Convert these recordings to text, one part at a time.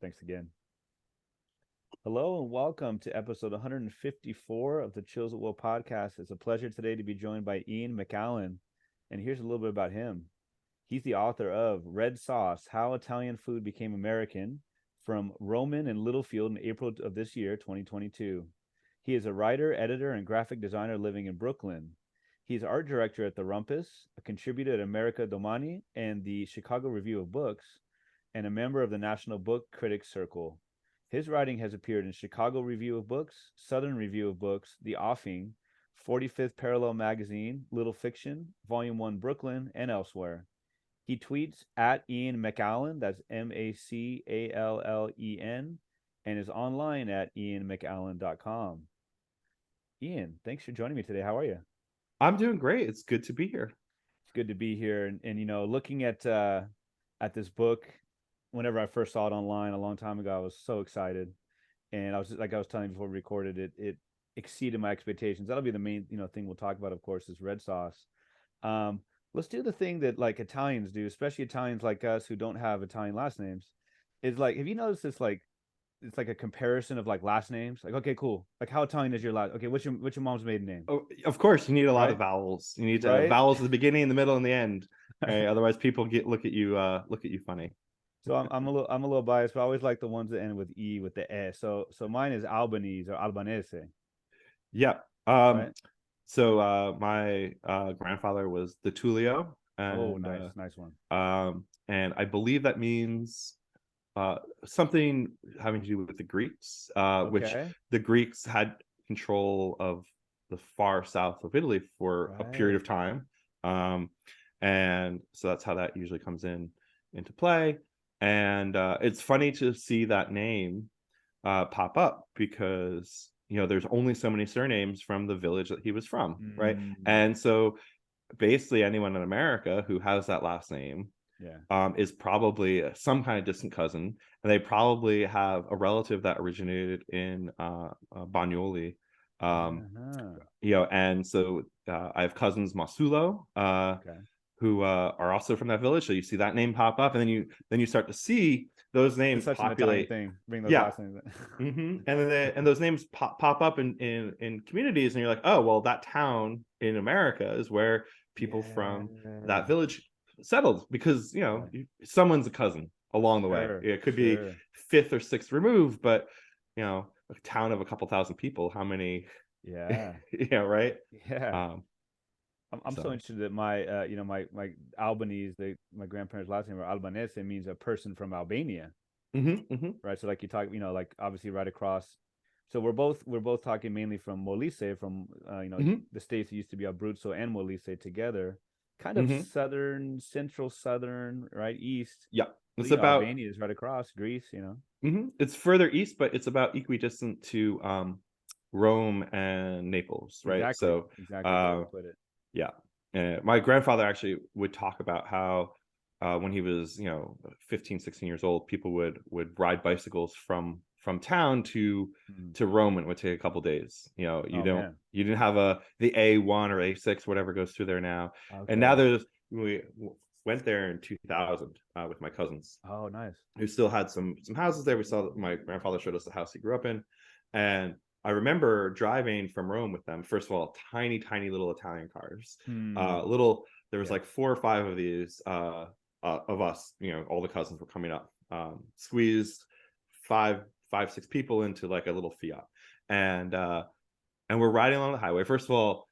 Thanks again. Hello and welcome to episode 154 of the Chills at Will podcast. It's a pleasure today to be joined by Ian MacAllen. And here's a little bit about him. He's the author of Red Sauce: How Italian Food Became American, from Rowman and Littlefield in April of this year, 2022. He is a writer, editor, and graphic designer living in Brooklyn. He's art director at the Rumpus, a contributor at America Domani and the Chicago Review of Books, and a member of the National Book Critics Circle. His writing has appeared in Chicago Review of Books, Southern Review of Books, The Offing, 45th Parallel Magazine, Little Fiction, Volume 1 Brooklyn, and elsewhere. He tweets at Ian MacAllen, that's MacAllen, and is online at ianmacallen.com. Ian, thanks for joining me today. How are you? I'm doing great. It's good to be here. It's good to be here. And looking at this book, whenever I first saw it online a long time ago, I was so excited. And I was telling you before we recorded it exceeded my expectations. That'll be the main, thing we'll talk about, of course, is red sauce. Let's do the thing that like Italians do, especially Italians like us who don't have Italian last names. Is like, have you noticed this, like, it's like a comparison of like last names? Like, okay, cool. Like, how Italian is your last? Okay, what's your mom's maiden name? Oh, of course, you need a lot Right? of vowels. You need Right? vowels at the beginning, the middle, and the end. Right? Otherwise, people look at you funny. So I'm a little biased, but I always like the ones that end with E with the E. So mine is Albanese or Albanese, Yeah. right? My grandfather was the Tullio, Oh, and nice one. and I believe that means something having to do with the Greeks, which Okay. the Greeks had control of the far south of Italy for a period Right. of time. And so that's how that usually comes into play. And it's funny to see that name pop up because there's only so many surnames from the village that he was from, right? Mm, And so basically anyone in America who has that last name yeah. is probably some kind of distant cousin, and they probably have a relative that originated in Bagnoli. Uh-huh. And so I have cousins Masulo, Okay. who are also from that village. So you see that name pop up, and then you start to see those It's names such an Italian populate. thing. Bring those Yeah. last names And then those names pop up in communities, and you're like, oh well, that town in America is where people from Yeah. that village settled, because Right. someone's a cousin along the way. Sure. It could be Sure. fifth or sixth removed, but a town of a couple thousand people, how many? Yeah. Right. Yeah. um I'm so so interested that my Albanese, my grandparents' last name, or Albanese, means a person from Albania. hmm Right? So like you talk, like obviously right across. So we're both talking mainly from Molise, from hmm the states that used to be Abruzzo and Molise together, kind of hmm central southern, right, east. yeah, But it's about Albania is right across Greece. it's further east, but it's about equidistant to Rome and Naples, right? Exactly, So exactly. Great way uh to put it. yeah. My grandfather actually would talk about how when he was 15, 16 years old, people would ride bicycles from town Mm. to Rome, and it would take a couple days. Oh man. You didn't have the A1 or A6, whatever goes through there now. And now Okay. we went there in 2000 with my cousins Oh, nice. who still had some houses there. We saw that my grandfather showed us the house he grew up in, and I remember driving from Rome with them. First of all, tiny little Italian cars. Hmm. There was Yeah. like 4 or 5 of these of us. All the cousins were coming up. Squeezed five, 6 people into like a little Fiat, and we're riding along the highway. First of all,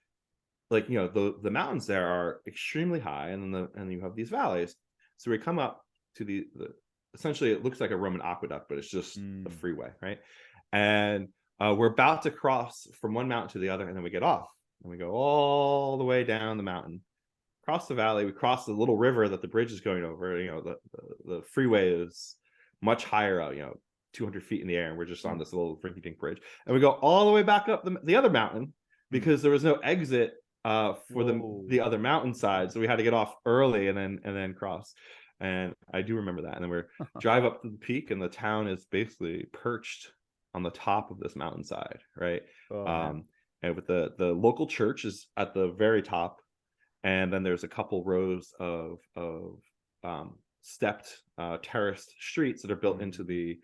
like the mountains there are extremely high, and then you have these valleys. So we come up to the essentially it looks like a Roman aqueduct, but it's just a Mm. freeway, right? And we're about to cross from one mountain to the other, and then we get off and we go all the way down the mountain, cross the valley, we cross the little river that the bridge is going over. The freeway is much higher out, 200 feet in the air, and we're just on Mm. this little rinky dink bridge, and we go all the way back up the other mountain Mm. because there was no exit for Whoa. the other mountainside, so we had to get off early and then cross. And I do remember that. And then we're drive up to the peak, and the town is basically perched on the top of this mountainside, right? Oh man. And with the local church is at the very top, and then there's a couple rows of stepped terraced streets that are built into the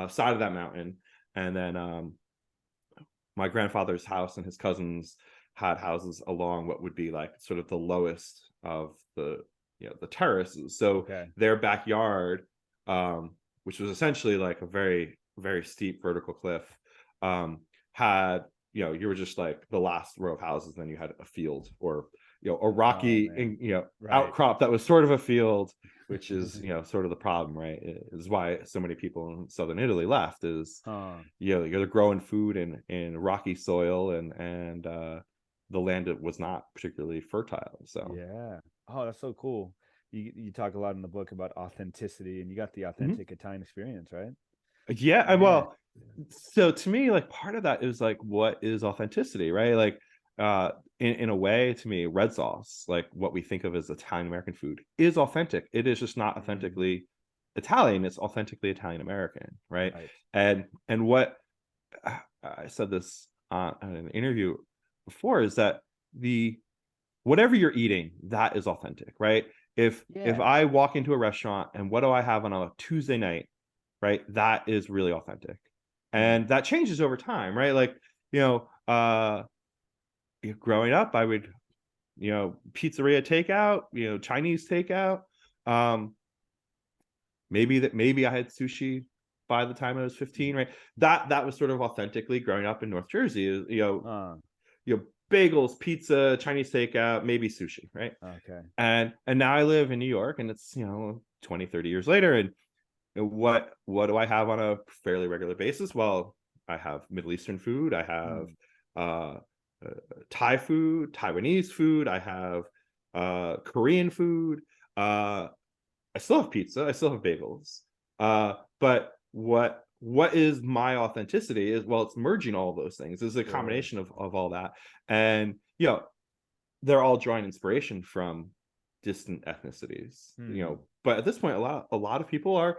side of that mountain. And then my grandfather's house and his cousins had houses along what would be like sort of the lowest of the the terraces. So their backyard, which was essentially like a very, very steep vertical cliff, had, you were just like the last row of houses, then you had a field, or a rocky outcrop that was sort of a field, which is sort of the problem, right? It is why so many people in southern Italy left, is you're growing food in rocky soil, and the land was not particularly fertile. So that's so cool. You talk a lot in the book about authenticity, and you got the authentic Italian experience, right? Well, so to me, like, part of that is like, what is authenticity, right? Like, in a way, to me, red sauce, like what we think of as Italian American food, is authentic. It is just not authentically Italian, it's authentically Italian American, right? And what I said this on an interview before, is that whatever you're eating, that is authentic, right? If I walk into a restaurant and what do I have on a Tuesday night, right, that is really authentic. And that changes over time, right? Like, growing up, I would, pizzeria takeout, Chinese takeout. Maybe I had sushi by the time I was 15, right? That was sort of authentically growing up in North Jersey, bagels, pizza, Chinese takeout, maybe sushi, right? And now I live in New York, and it's 20, 30 years later, and what do I have on a fairly regular basis? Well, I have Middle Eastern food, I have Thai food, Taiwanese food, I have Korean food, I still have pizza, I still have bagels, but what is my authenticity is, well, it's merging all of those things. It's a combination of all that, and they're all drawing inspiration from distant ethnicities, but at this point, a lot of people are,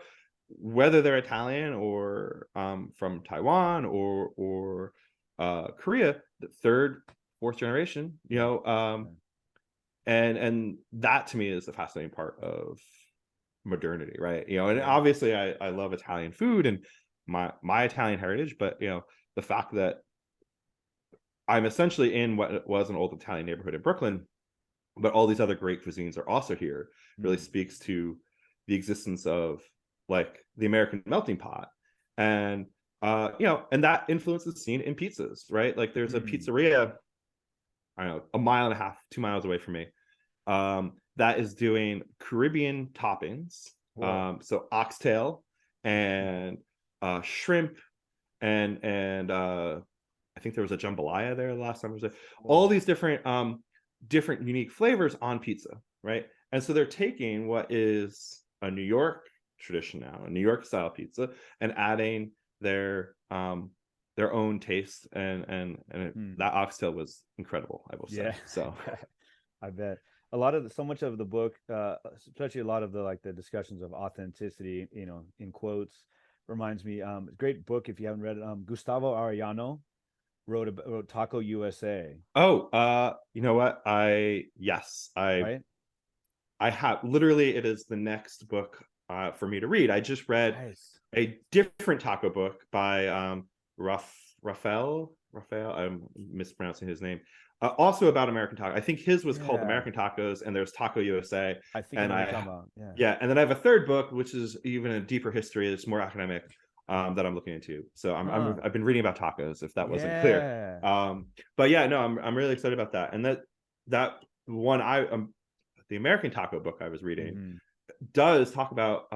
whether they're Italian or from Taiwan or Korea, the third, fourth generation, and that to me is the fascinating part of modernity, right? And obviously I love Italian food and my Italian heritage, but the fact that I'm essentially in what was an old Italian neighborhood in Brooklyn, but all these other great cuisines are also here, really speaks to the existence of like the American melting pot. And and that influences the scene in pizzas, right? Like, there's a pizzeria, I don't know, a mile and a half, 2 miles away from me, that is doing Caribbean toppings. So oxtail and shrimp and I think there was a jambalaya there the last time I was there. All these different unique flavors on pizza, right? And so they're taking what is a New York tradition now, a New York style pizza, and adding their own taste, and that oxtail was incredible, I will say. So I bet so much of the book, especially a lot of the discussions of authenticity, in quotes, reminds me, great book if you haven't read it, Gustavo Arellano wrote Taco USA. You know what, I have, literally, it is the next book for me to read. I just read a different taco book by Rafael. I'm mispronouncing his name. Also about American taco. I think his was called American Tacos, and there's Taco USA. I think and and then I have a third book, which is even a deeper history. It's more academic, that I'm looking into. So I've been reading about tacos, if that wasn't clear. But I'm really excited about that. And that one, the American taco book I was reading does talk about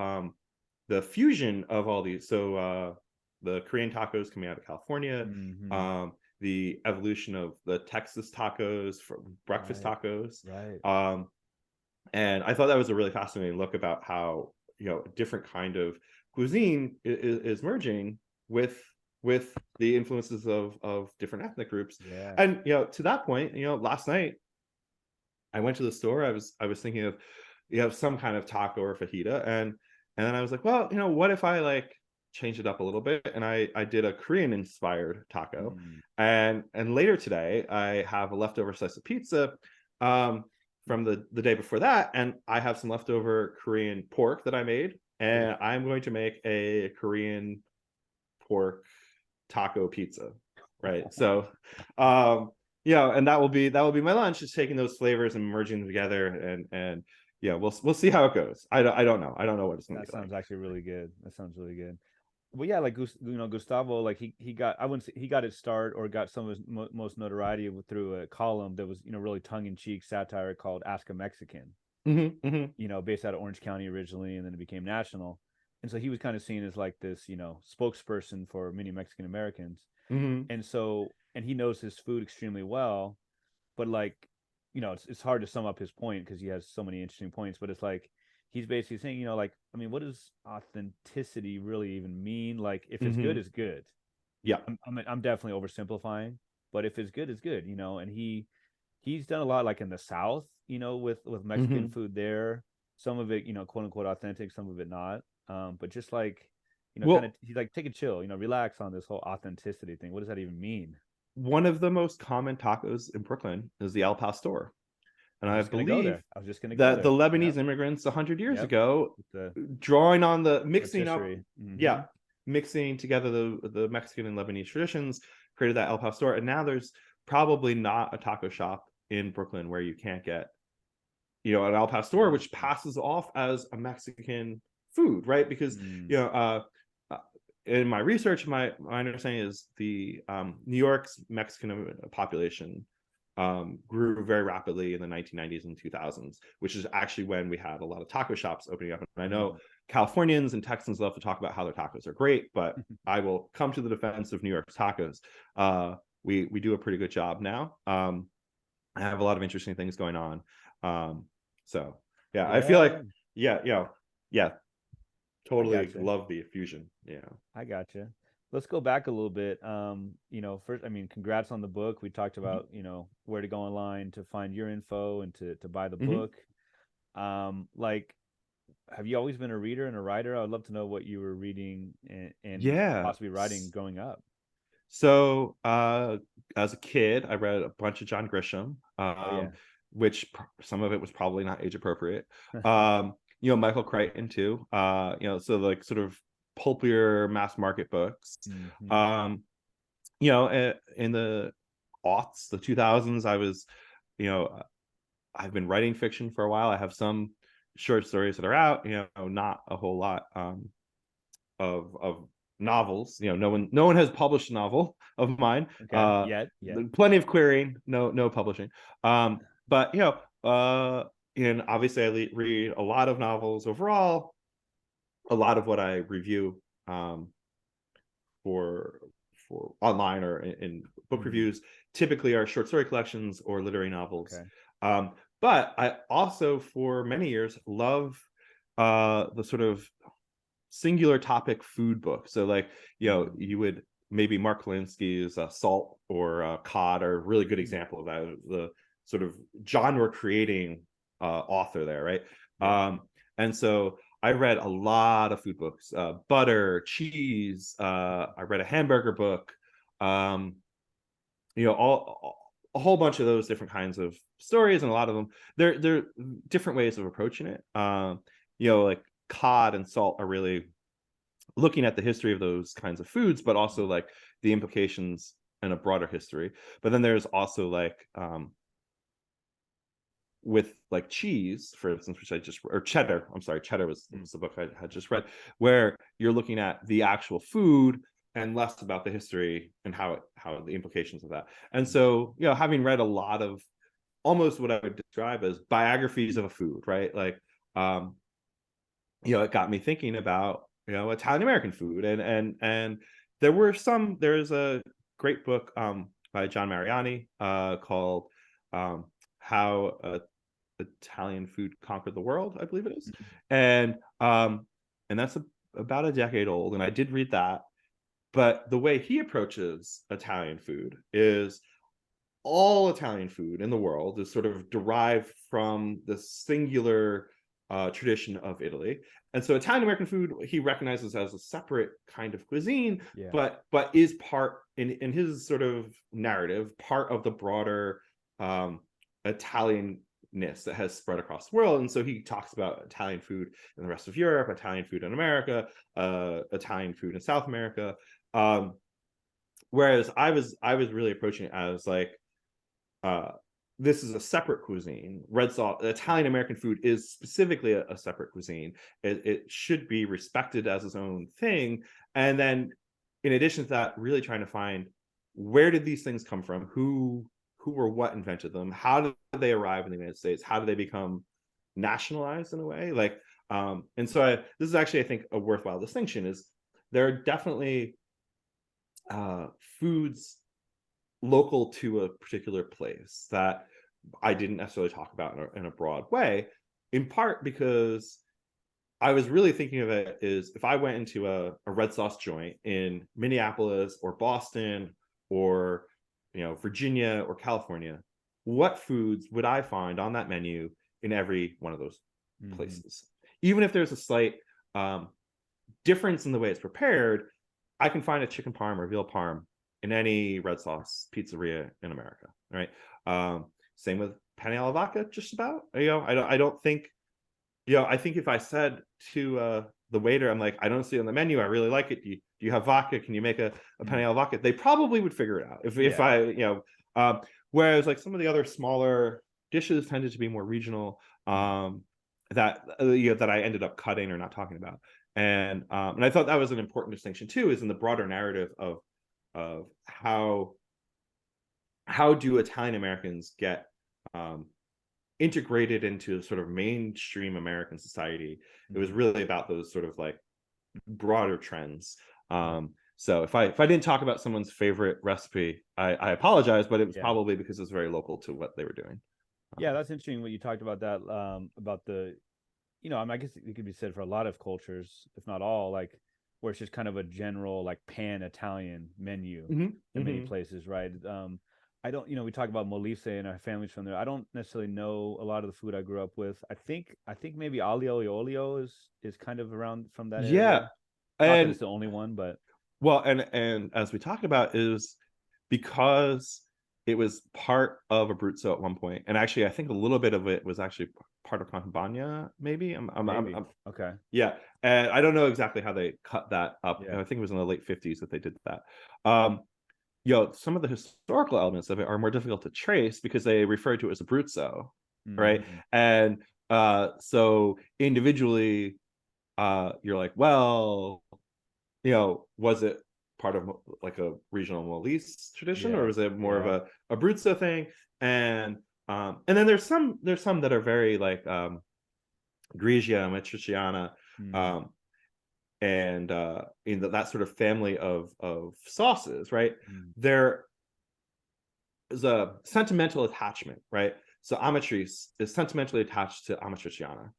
the fusion of all these. So the Korean tacos coming out of California, the evolution of the Texas tacos, from breakfast tacos, and I thought that was a really fascinating look about how a different kind of cuisine is merging with the influences of different ethnic groups. And to that point, last night I went to the store. I was thinking of some kind of taco or fajita, and then I was like, well, what if I like change it up a little bit, and I did a Korean inspired taco. And later today I have a leftover slice of pizza from the day before that, and I have some leftover Korean pork that I made, and I'm going to make a Korean pork taco pizza, right? So, and that will be my lunch, just taking those flavors and merging them together, and yeah, we'll see how it goes. I don't know. I don't know what it's going to That be like. sounds actually really good. That sounds really good. Well, yeah, like Gustavo, like he got, I wouldn't say he got his start or got some of his most notoriety through a column that was really tongue in cheek satire called Ask a Mexican. Based out of Orange County originally, and then it became national. And so he was kind of seen as like this, spokesperson for many Mexican Americans. And so, and he knows his food extremely well, but like, it's hard to sum up his point because he has so many interesting points. But it's like he's basically saying, like, I mean, what does authenticity really even mean? Like, if it's good, it's good. Yeah. I'm definitely oversimplifying, but if it's good, it's good. And he's done a lot like in the South, with Mexican food there. Some of it, quote unquote authentic, some of it not. But just like, kind of, Well, he's like, take a chill, relax on this whole authenticity thing. What does that even mean? one of the most common tacos in Brooklyn is the El Pastor. And I I believe was just gonna go that the there. Lebanese Yep. immigrants 100 years Yep. ago, The drawing on the mixing up, rotisserie. yeah, mixing together the Mexican and Lebanese traditions, created that El Pastor. And now there's probably not a taco shop in Brooklyn where you can't get, an El Pastor, which passes off as a Mexican food, right? Because, in my research, my understanding is the New York's Mexican population grew very rapidly in the 1990s and 2000s, which is actually when we had a lot of taco shops opening up. And I know Californians and Texans love to talk about how their tacos are great, but I will come to the defense of New York's tacos. We do a pretty good job now. I have a lot of interesting things going on. So yeah, I feel like yeah, totally love the fusion. Yeah, I gotcha. Let's go back a little bit. First, I mean, congrats on the book. We talked about, where to go online to find your info and to buy the book. Like, have you always been a reader and a writer? I would love to know what you were reading and yeah. possibly writing growing up. So as a kid, I read a bunch of John Grisham, which some of it was probably not age appropriate. Michael Crichton too. So like sort of pulpier mass market books. In the aughts, the 2000s, I was, I've been writing fiction for a while. I have some short stories that are out, not a whole lot of novels. No one has published a novel of mine. Yet. Plenty of querying, no publishing. But and obviously I read a lot of novels overall. A lot of what I review for online or in book reviews typically are short story collections or literary novels. But I also for many years love the sort of singular topic food book. So like, you would maybe Mark Kalinsky's Salt or Cod are a really good example of that, the sort of genre creating author there, right? And so I read a lot of food books, butter, cheese. I read a hamburger book, all a whole bunch of those different kinds of stories, and a lot of them they're different ways of approaching it. Like cod and salt are really looking at the history of those kinds of foods, but also like the implications in a broader history. But then there's also like with like cheese, for instance, or cheddar. I'm sorry, cheddar was the book I had just read, where you're looking at the actual food and less about the history and how the implications of that. And so, having read a lot of almost what I would describe as biographies of a food, right? Like, it got me thinking about, Italian American food. And there's a great book by John Mariani called How Italian Food Conquered the World, I believe it is. And that's about a decade old. And I did read that. But the way he approaches Italian food is all Italian food in the world is sort of derived from the singular tradition of Italy. And so Italian American food he recognizes as a separate kind of cuisine, but is part in his sort of narrative, part of the broader Italian that has spread across the world. And so he talks about Italian food in the rest of Europe, Italian food in America, Italian food in South America. Whereas I was really approaching it as like, this is a separate cuisine. Red sauce, Italian American food is specifically a separate cuisine. It should be respected as its own thing. And then in addition to that, really trying to find, where did these things come from? Who or what invented them? How did they arrive in the United States? How did they become nationalized in a way? Like, and so this is actually, I think, a worthwhile distinction. Is there are definitely foods local to a particular place that I didn't necessarily talk about in a broad way, in part because I was really thinking of it as, if I went into a red sauce joint in Minneapolis or Boston or Virginia or California, what foods would I find on that menu in every one of those places? Even if there's a slight difference in the way it's prepared, I can find a chicken parm or veal parm in any red sauce pizzeria in America, right? Same with penne alla vodka, just about. I don't think, I think if I said to the waiter, I'm like, I don't see it on the menu, I really like it. Do you have vodka? Can you make a penne alla vodka? They probably would figure it out if I, whereas like some of the other smaller dishes tended to be more regional, that I ended up cutting or not talking about. And I thought that was an important distinction too, is in the broader narrative of how do Italian Americans get integrated into sort of mainstream American society. It was really about those sort of like broader trends. So if I didn't talk about someone's favorite recipe, I apologize, but it was probably because it's very local to what they were doing. Yeah, that's interesting what you talked about, that about the, I guess it could be said for a lot of cultures, if not all, like where it's just kind of a general like pan Italian menu in many places, right? I don't, we talk about Molise and our family's from there. I don't necessarily know a lot of the food I grew up with. I think maybe aglio e olio is kind of around from that area. Not that it's the only one, but well, and as we talked about, is because it was part of Abruzzo at one point, and actually I think a little bit of it was actually part of Campania, maybe. I'm okay. Yeah, and I don't know exactly how they cut that up. I think it was in the late 50s that they did that. Some of the historical elements of it are more difficult to trace because they refer to it as Abruzzo, right? And so individually, you're like, well, was it part of like a regional Molise tradition, or was it more of a Abruzzo thing? And then there's some that are very like Grigia, Matriciana, and in that sort of family of sauces, right? There is a sentimental attachment, right? So Amatrice is sentimentally attached to Amatriciana.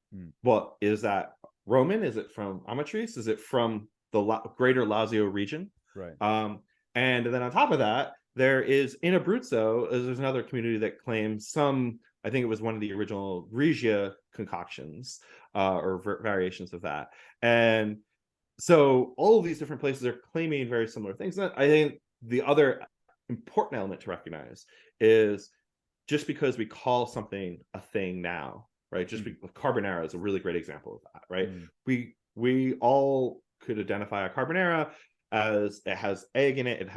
Well, is that Roman? Is it from Amatrice? Is it from the greater Lazio region? Right. And then on top of that, there is in Abruzzo, there's another community that claims some, I think it was one of the original Regia concoctions or variations of that. And so all of these different places are claiming very similar things. And I think the other important element to recognize is, just because we call something a thing now, right? Carbonara is a really great example of that, right? We all could identify a carbonara as it has egg in it,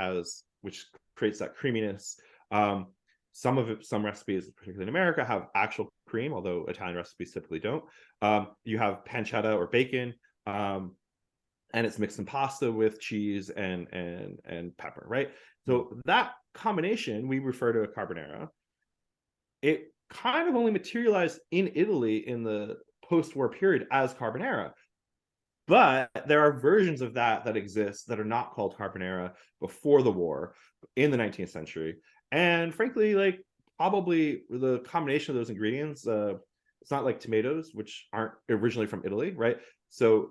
which creates that creaminess. Some recipes, particularly in America, have actual cream, although Italian recipes typically don't. You have pancetta or bacon, and it's mixed in pasta with cheese and pepper, right? So that combination we refer to a carbonara. It kind of only materialized in Italy in the post-war period as carbonara. But there are versions of that exist that are not called carbonara before the war in the 19th century. And frankly, like probably the combination of those ingredients, it's not like tomatoes, which aren't originally from Italy, right? So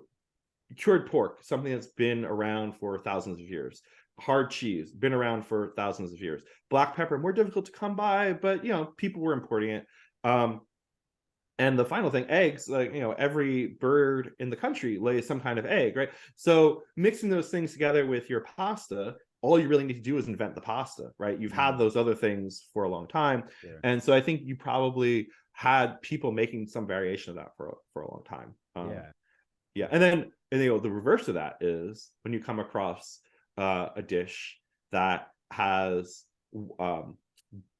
cured pork, something that's been around for thousands of years. Hard cheese, been around for thousands of years. Black pepper, more difficult to come by, but people were importing it. And the final thing, eggs, like, every bird in the country lays some kind of egg, right? So mixing those things together with your pasta, all you really need to do is invent the pasta, right? You've had those other things for a long time. And so I think you probably had people making some variation of that for a long time. Yeah. And then the reverse of that is when you come across a dish that has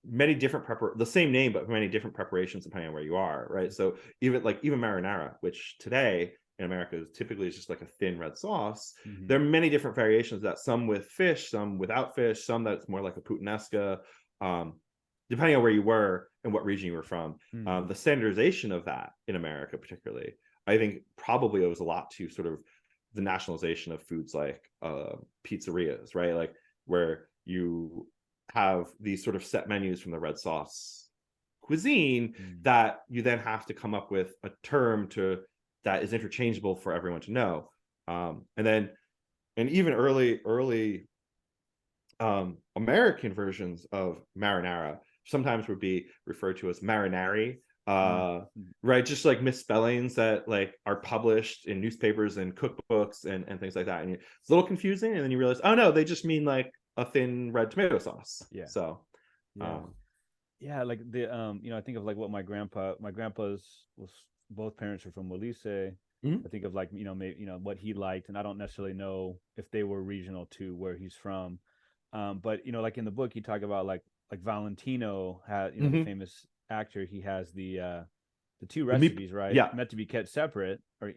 many different the same name but many different preparations depending on where you are, right? So even marinara, which today in America is typically just like a thin red sauce, there are many different variations of that, some with fish, some without fish, some that's more like a puttanesca, depending on where you were and what region you were from. The standardization of that in America particularly, I think, probably owes a lot to sort of the nationalization of foods like pizzerias, right? Like where you have these sort of set menus from the red sauce cuisine that you then have to come up with a term that is interchangeable for everyone to know. And even early American versions of marinara sometimes would be referred to as marinari, right? Just like misspellings that like are published in newspapers and cookbooks and things like that. And it's a little confusing. And then you realize, oh no, they just mean like a thin red tomato sauce. Yeah. So, like the I think of like what my grandpa's was, both parents are from Molise. I think of like, maybe, what he liked, and I don't necessarily know if they were regional to where he's from. But like in the book, you talk about like Valentino had, the famous actor, he has the two recipes, right? Yeah. Meant to be kept separate, or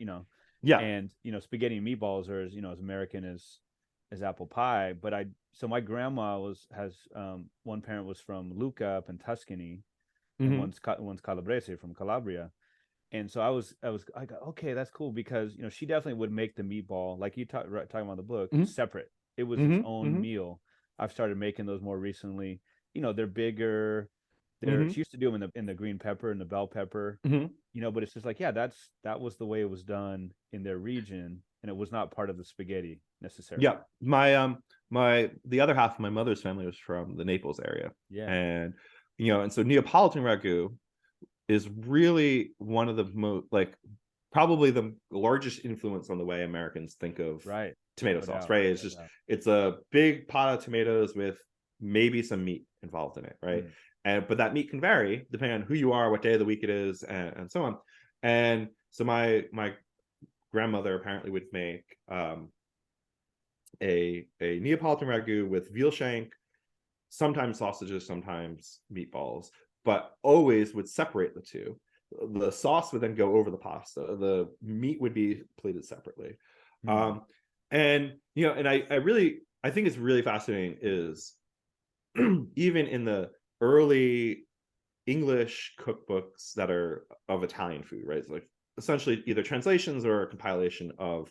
yeah. And spaghetti and meatballs are as American as apple pie. But so my grandma has one parent was from Lucca up in Tuscany, and one's Calabrese from Calabria. And so I got, okay, that's cool, because she definitely would make the meatball like you talking about the book separate. It was its own meal. I've started making those more recently. They're bigger. She used to do them in the green pepper and the bell pepper. But it's just like, that was the way it was done in their region, and it was not part of the spaghetti necessarily. Yeah, the other half of my mother's family was from the Naples area. And and so Neapolitan ragu is really one of the most, like, probably the largest influence on the way Americans think of tomato sauce, right? It's just it's a big pot of tomatoes with maybe some meat involved in it, right? But that meat can vary depending on who you are, what day of the week it is, and so on. And so my grandmother apparently would make a Neapolitan ragu with veal shank, sometimes sausages, sometimes meatballs, but always would separate the two. The sauce would then go over the pasta. The meat would be plated separately. And and I think it's really fascinating is even in the early English cookbooks that are of Italian food, right? It's like essentially either translations or a compilation of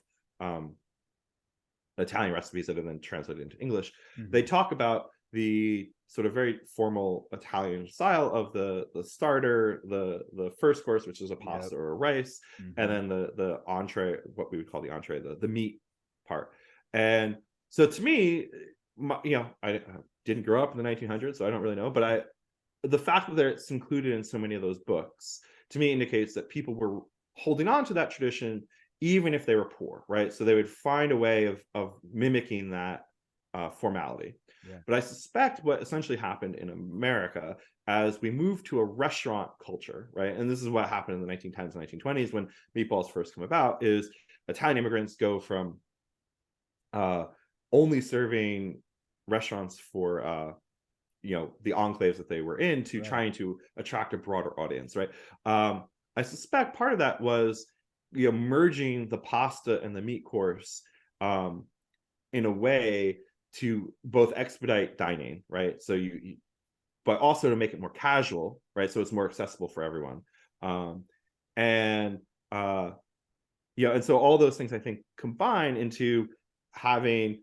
Italian recipes that are then translated into English. They talk about the sort of very formal Italian style of the starter, the first course, which is a pasta or a rice, and then the entree, what we would call the entree, the meat part. And so to me, I didn't grow up in the 1900s, so I don't really know, but the fact that it's included in so many of those books to me indicates that people were holding on to that tradition even if they were poor, right? So they would find a way of mimicking that formality. But I suspect what essentially happened in America as we moved to a restaurant culture, right? And this is what happened in the 1910s and 1920s when meatballs first come about, is Italian immigrants go from only serving restaurants for the enclaves that they were in to trying to attract a broader audience, right? I suspect part of that was merging the pasta and the meat course in a way to both expedite dining, right? So but also to make it more casual, right? So it's more accessible for everyone. And so all those things I think combine into having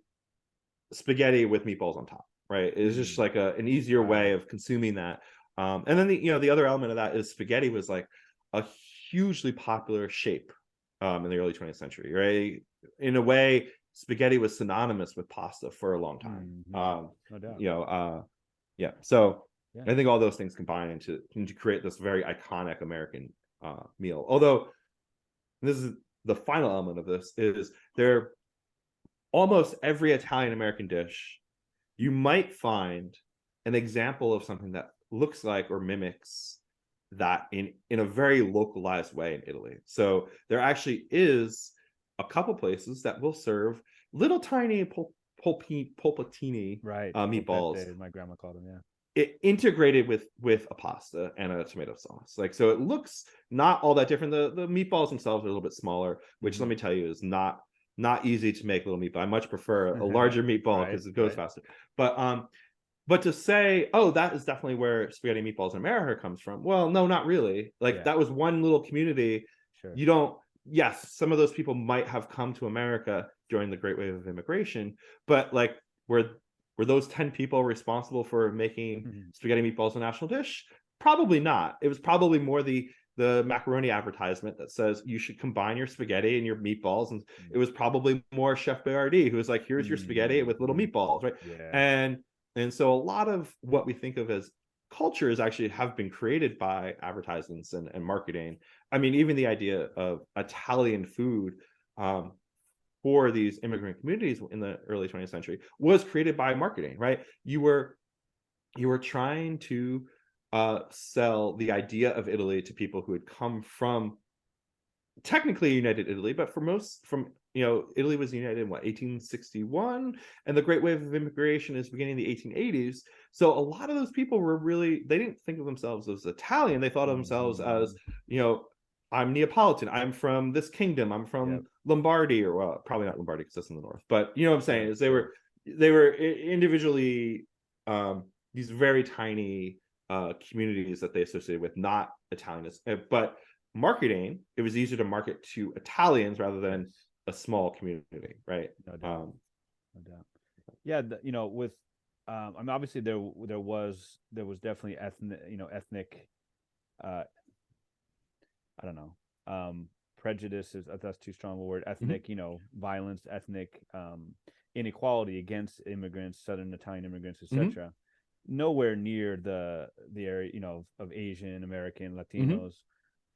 spaghetti with meatballs on top, right? It's just like an easier way of consuming that. And then the other element of that is spaghetti was like a hugely popular shape in the early 20th century, right? In a way, spaghetti was synonymous with pasta for a long time. No doubt. So I think all those things combine to create this very iconic American meal. Although this is the final element of this, is there almost every Italian American dish you might find an example of something that looks like or mimics that in a very localized way in Italy. So there actually is a couple places that will serve little tiny pulpatini Right. meatballs, Polpette, my grandma called them. Yeah. integrated with a pasta and a tomato sauce. Like, so it looks not all that different. The meatballs themselves are a little bit smaller, which let me tell you is not easy to make little meatball. I much prefer a larger meatball Right. because it goes faster. But to say, oh, that is definitely where spaghetti meatballs in America comes from. Well, no, not really. Like, Yeah. that was one little community. Sure. You don't, yes, some of those people might have come to America during the Great Wave of Immigration, but like, were those 10 people responsible for making spaghetti meatballs a national dish? Probably not. It was probably more the macaroni advertisement that says you should combine your spaghetti and your meatballs, and it was probably more Chef Boyardee who was like, here's your spaghetti with little meatballs, right? Yeah. And so a lot of what we think of as cultures actually have been created by advertisements and marketing. I mean, even the idea of Italian food for these immigrant communities in the early 20th century was created by marketing, right? You were trying to sell the idea of Italy to people who had come from technically United Italy, but for most from Italy was united in what, 1861, and the Great Wave of Immigration is beginning in the 1880s. So a lot of those people were really, they didn't think of themselves as Italian. They thought of themselves as, I'm Neapolitan. I'm from this kingdom. I'm from Lombardy, or well, probably not Lombardy because that's in the north. But you know what I'm saying is they were individually these very tiny communities that they associated with, not Italians. But marketing, it was easier to market to Italians rather than a small community, right? No doubt. No doubt. Yeah, with I mean, obviously there was definitely ethnic I don't know, prejudice is, that's too strong a word, ethnic, violence, ethnic inequality against immigrants, Southern Italian immigrants, etc. Nowhere near the area, of Asian American, Latinos.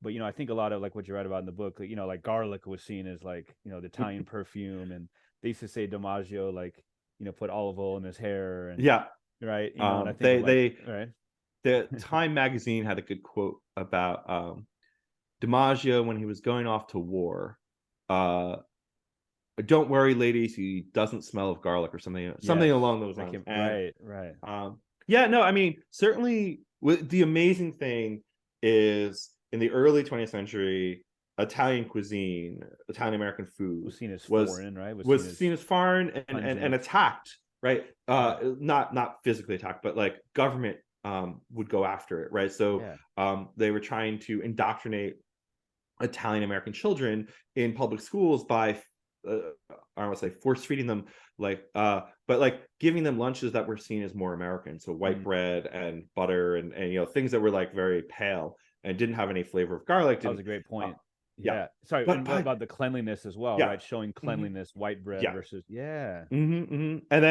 But I think a lot of like what you read about in the book, like garlic was seen as like the Italian perfume, and they used to say DiMaggio like put olive oil in his hair, and right, and I think right. The Time magazine had a good quote about DiMaggio when he was going off to war. Don't worry, ladies, he doesn't smell of garlic, or something along those lines. Right. Yeah, no, I mean, certainly the amazing thing is in the early 20th century, Italian cuisine, Italian American food was seen as foreign, right? Was seen as foreign and attacked, right? Not physically attacked, but like government would go after it, right? So they were trying to indoctrinate Italian American children in public schools by I don't want to say force feeding them, but like giving them lunches that were seen as more American, so white bread and butter and things that were like very pale and didn't have any flavor of garlic. That was a great point. Sorry, but about the cleanliness as well, right? Showing cleanliness, white bread versus and then